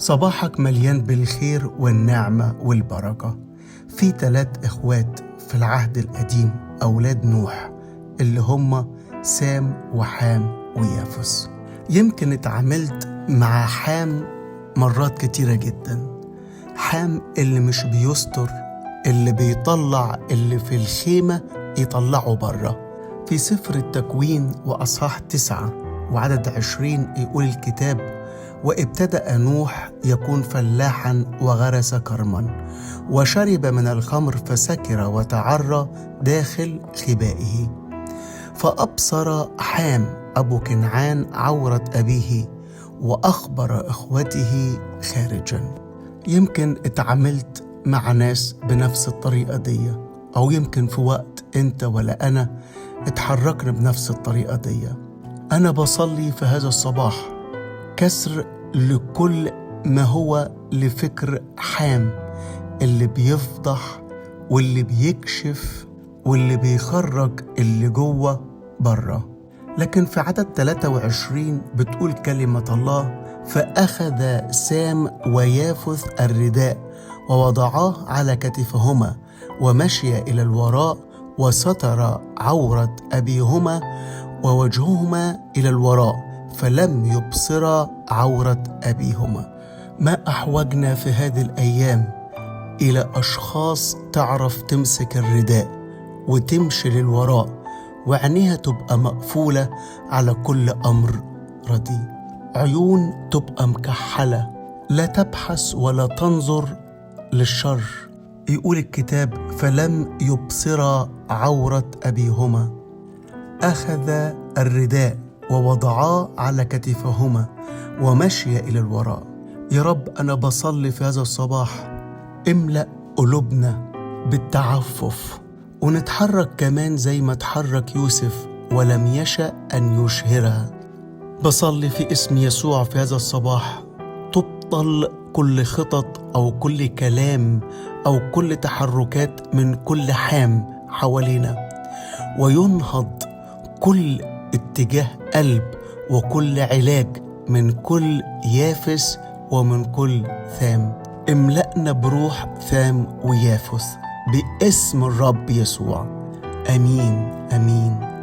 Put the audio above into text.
صباحك مليان بالخير والنعمة والبركة. في 3 إخوات في العهد القديم أولاد نوح اللي هم سام وحام ويافث. يمكن اتعاملت مع حام مرات كتيرة جدا. حام اللي مش بيستر، اللي بيطلع اللي في الخيمة يطلعه بره. في سفر التكوين وأصحاح 9 وعدد 20 يقول الكتاب: وابتدأ نوح يكون فلاحا وغرس كرما وشرب من الخمر فسكر وتعرى داخل خبائه. فأبصر حام أبو كنعان عورة أبيه وأخبر إخوته خارجا. يمكن اتعاملت مع ناس بنفس الطريقة دي، أو يمكن في وقت أنت ولا أنا اتحركنا بنفس الطريقة دي. أنا بصلي في هذا الصباح كسر لكل ما هو لفكر حام اللي بيفضح واللي بيكشف واللي بيخرج اللي جوه بره. لكن في عدد 23 بتقول كلمة الله: فأخذ سام ويافث الرداء ووضعاه على كتفهما ومشي إلى الوراء وستر عورة أبيهما ووجههما إلى الوراء فلم يبصرا عورة أبيهما. ما أحوجنا في هذه الأيام إلى أشخاص تعرف تمسك الرداء وتمشي للوراء وعينيها تبقى مقفولة على كل أمر رديء، عيون تبقى مكحلة لا تبحث ولا تنظر للشر. يقول الكتاب: فلم يبصرا عورة أبيهما. أخذ الرداء ووضعاه على كتفهما ومشي إلى الوراء. يا رب أنا بصلي في هذا الصباح املأ قلوبنا بالتعفف ونتحرك كمان زي ما تحرك يوسف ولم يشأ أن يشهرها. بصلي في اسم يسوع في هذا الصباح تبطل كل خطط أو كل كلام أو كل تحركات من كل حام حوالينا، وينهض كل اتجاه قلب وكل علاج من كل يافث ومن كل ثام. املأنا بروح ثام ويافث باسم الرب يسوع. آمين آمين.